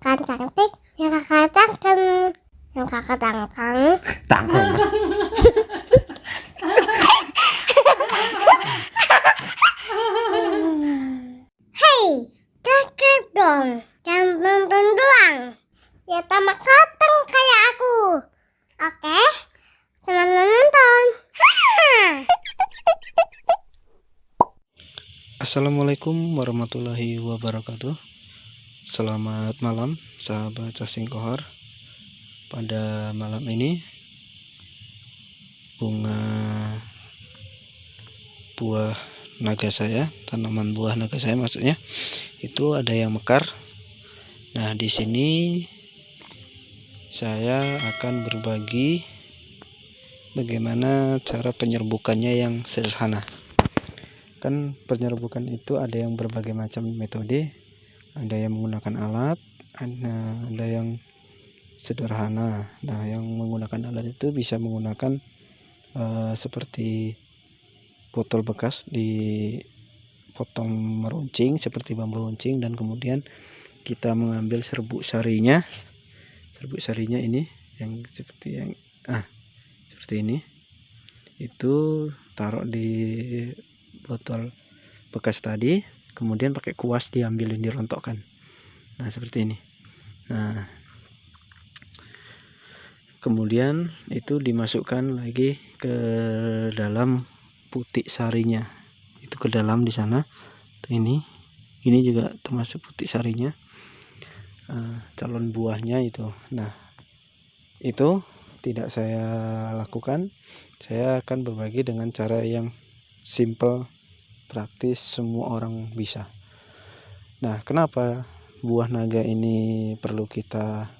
kan cantik, yang kakak cangkem, yang kakak tangkang. Tangkang. Hei, subscribe dong, jangan nonton doang. Ya tambah ganteng kayak aku. Oke, selamat nonton. Assalamualaikum warahmatullahi wabarakatuh. Selamat malam sahabat cacing kohar. Pada malam ini buah naga saya, tanaman buah naga saya maksudnya, itu ada yang mekar. Nah, di sini saya akan berbagi bagaimana cara penyerbukannya yang sederhana. Kan penyerbukan itu ada yang berbagai macam metode, ada yang menggunakan alat, ada yang sederhana. Nah, yang menggunakan alat itu bisa menggunakan seperti botol bekas dipotong meruncing seperti bambu runcing, dan kemudian kita mengambil serbuk sarinya ini yang seperti ini, itu taruh di botol bekas tadi, kemudian pakai kuas diambilin, dirontokkan. Nah, seperti ini. Nah, kemudian itu dimasukkan lagi ke dalam putik sarinya, itu ke dalam di sana. Ini juga termasuk putik sarinya, calon buahnya itu. Nah, itu tidak saya lakukan. Saya akan berbagi dengan cara yang simple, praktis, semua orang bisa. Nah, kenapa buah naga ini perlu kita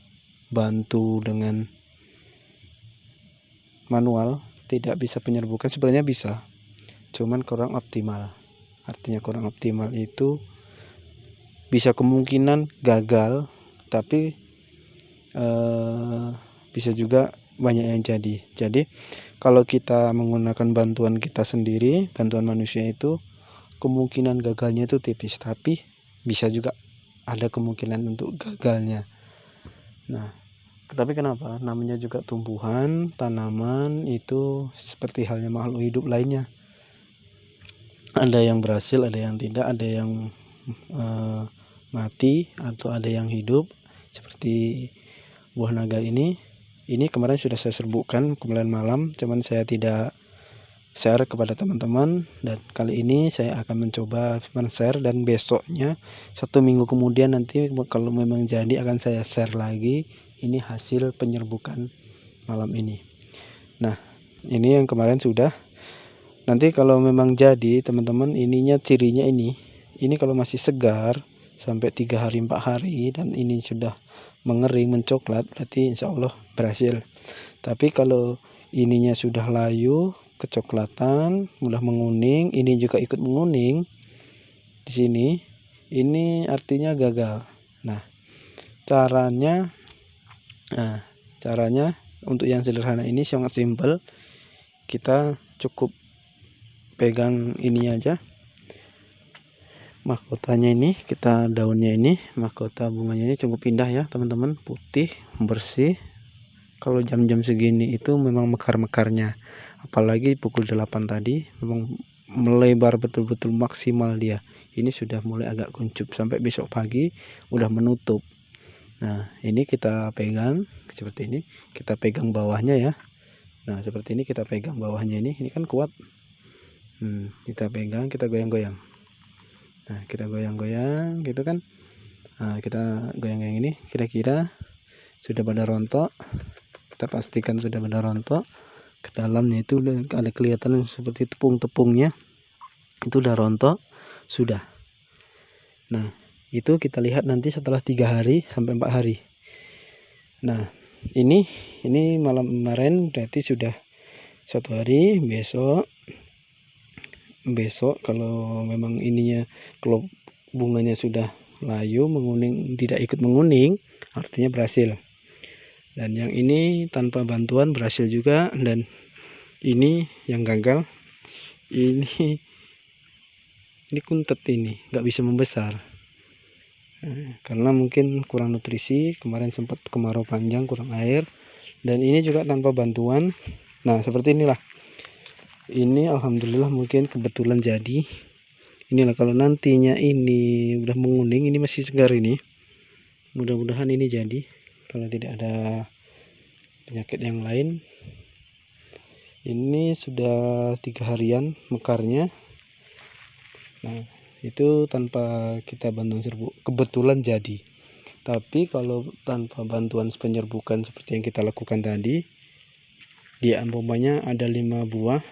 bantu dengan manual? Tidak bisa penyerbukan, sebenarnya bisa, cuman kurang optimal. Artinya kurang optimal itu bisa kemungkinan gagal, tapi bisa juga banyak yang jadi kalau kita menggunakan bantuan kita sendiri, bantuan manusia, itu kemungkinan gagalnya itu tipis, tapi bisa juga ada kemungkinan untuk gagalnya. Nah, tapi kenapa? Namanya juga tumbuhan, tanaman, itu seperti halnya makhluk hidup lainnya. Ada yang berhasil, ada yang tidak, ada yang mati, atau ada yang hidup. Seperti buah naga ini kemarin sudah saya serbukkan kemarin malam, cuman saya tidak share kepada teman-teman, dan kali ini saya akan mencoba men-share, dan besoknya 1 minggu kemudian nanti kalau memang jadi akan saya share lagi ini hasil penyerbukan malam ini. Nah, ini yang kemarin sudah. Nanti kalau memang jadi teman-teman, ininya cirinya ini kalau masih segar sampai 3 hari 4 hari dan ini sudah mengering, mencoklat, berarti insya Allah berhasil. Tapi kalau ininya sudah layu, kecoklatan, mudah menguning, ini juga ikut menguning di sini, ini artinya gagal. Nah, caranya untuk yang sederhana ini sangat simpel. Kita cukup pegang ini aja, mahkotanya ini, kita daunnya ini, mahkota bunganya ini cukup indah ya teman-teman, putih, bersih. Kalau jam-jam segini itu memang mekar-mekarnya, apalagi pukul 8 tadi memang melebar betul-betul maksimal dia. Ini sudah mulai agak kuncup, sampai besok pagi udah menutup. Nah, ini kita pegang seperti ini, kita pegang bawahnya ya. Nah, seperti ini kita pegang bawahnya ini kan kuat. Kita pegang, kita goyang-goyang. Nah, kita goyang-goyang gitu kan. Nah, kita goyang-goyang ini, kira-kira sudah pada rontok. Kita pastikan sudah pada rontok. Ke dalamnya itu ada kelihatan seperti tepung-tepungnya, itu udah rontok sudah. Nah, itu kita lihat nanti setelah 3 hari sampai 4 hari. Nah, ini malam kemarin berarti sudah 1 hari. Besok kalau memang ininya, kalau bunganya sudah layu, menguning, tidak ikut menguning, artinya berhasil. Dan yang ini tanpa bantuan berhasil juga. Dan ini yang gagal, ini kuntet, ini nggak bisa membesar. Karena mungkin kurang nutrisi, kemarin sempat kemarau panjang, kurang air, dan ini juga tanpa bantuan. Nah seperti inilah, ini alhamdulillah mungkin kebetulan jadi. Inilah kalau nantinya ini udah menguning, ini masih segar ini, mudah-mudahan ini jadi kalau tidak ada penyakit yang lain. Ini sudah 3 harian mekarnya. Nah itu tanpa kita bantuan serbuk, kebetulan jadi. Tapi kalau tanpa bantuan penyerbukan seperti yang kita lakukan tadi, dia umpamanya ada 5 buah,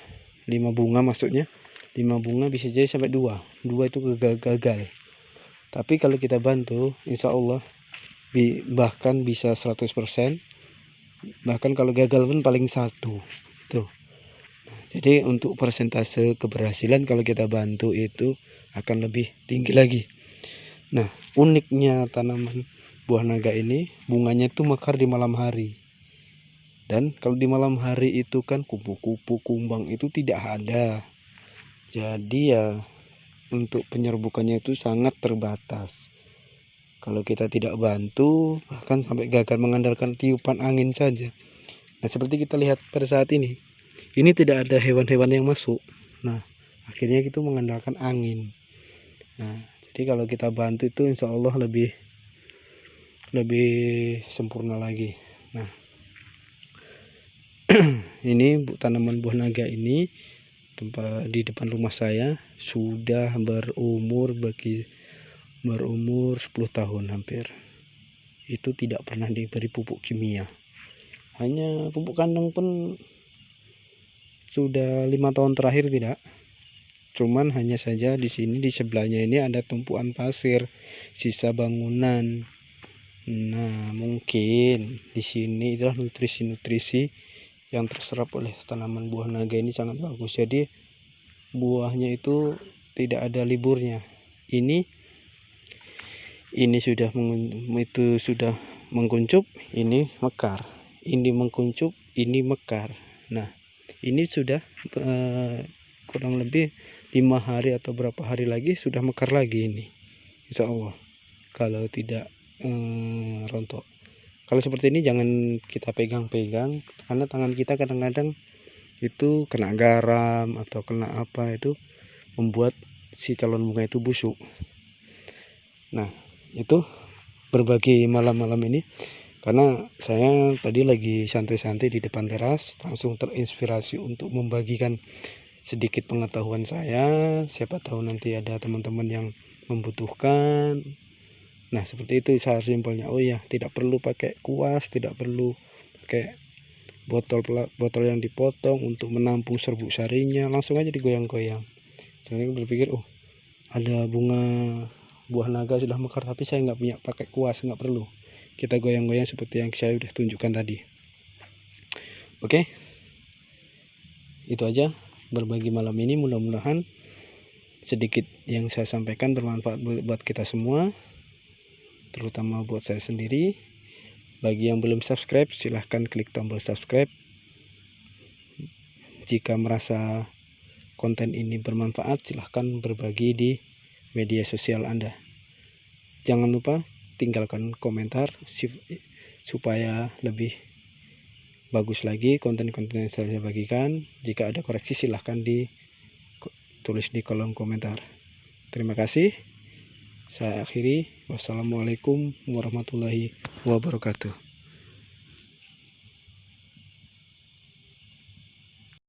5 bunga maksudnya, 5 bunga bisa jadi sampai 2 itu gagal. Tapi kalau kita bantu, insya Allah bahkan bisa 100%. Bahkan kalau gagal pun paling 1 tuh. Jadi untuk persentase keberhasilan kalau kita bantu itu akan lebih tinggi lagi. Nah uniknya tanaman buah naga ini, bunganya tuh mekar di malam hari. Dan kalau di malam hari itu kan kupu-kupu, kumbang itu tidak ada. Jadi ya untuk penyerbukannya itu sangat terbatas. Kalau kita tidak bantu, bahkan sampai gagal mengandalkan tiupan angin saja. Nah seperti kita lihat pada saat ini tidak ada hewan-hewan yang masuk. Nah akhirnya itu mengandalkan angin. Nah jadi kalau kita bantu itu insya Allah lebih sempurna lagi. Nah ini tanaman buah naga ini tempat di depan rumah saya sudah berumur 10 tahun hampir. Itu tidak pernah diberi pupuk kimia, hanya pupuk kandang pun sudah 5 tahun terakhir tidak. Cuman hanya saja di sini di sebelahnya ini ada tumpuan pasir, sisa bangunan. Nah mungkin di sini adalah nutrisi yang terserap oleh tanaman buah naga ini sangat bagus. Jadi buahnya itu tidak ada liburnya. Ini sudah mengkuncup, ini mekar. Ini mengkuncup, ini mekar. Nah ini sudah kurang lebih 5 hari atau berapa hari lagi sudah mekar lagi ini, insya Allah, kalau tidak rontok. Kalau seperti ini jangan kita pegang-pegang, karena tangan kita kadang-kadang itu kena garam atau kena apa, itu membuat si calon bunga itu busuk. Nah itu berbagi malam-malam ini karena saya tadi lagi santai-santai di depan teras, langsung terinspirasi untuk membagikan sedikit pengetahuan saya. Siapa tahu nanti ada teman-teman yang membutuhkan. Nah seperti itu cara simpelnya. Oh ya, tidak perlu pakai kuas, tidak perlu pakai botol yang dipotong untuk menampung serbuk sarinya, langsung aja digoyang-goyang. Saya berpikir ada bunga buah naga sudah mekar, tapi saya nggak punya pakai kuas, nggak perlu, kita goyang-goyang seperti yang saya sudah tunjukkan tadi. Oke, itu aja berbagi malam ini. Mudah-mudahan sedikit yang saya sampaikan bermanfaat buat kita semua, terutama buat saya sendiri. Bagi yang belum subscribe, silahkan klik tombol subscribe. Jika merasa konten ini bermanfaat, silahkan berbagi di media sosial Anda. Jangan lupa tinggalkan komentar supaya lebih bagus lagi konten-konten yang saya bagikan. Jika ada koreksi silahkan ditulis di kolom komentar. Terima kasih. Saya akhiri. Wassalamualaikum warahmatullahi wabarakatuh.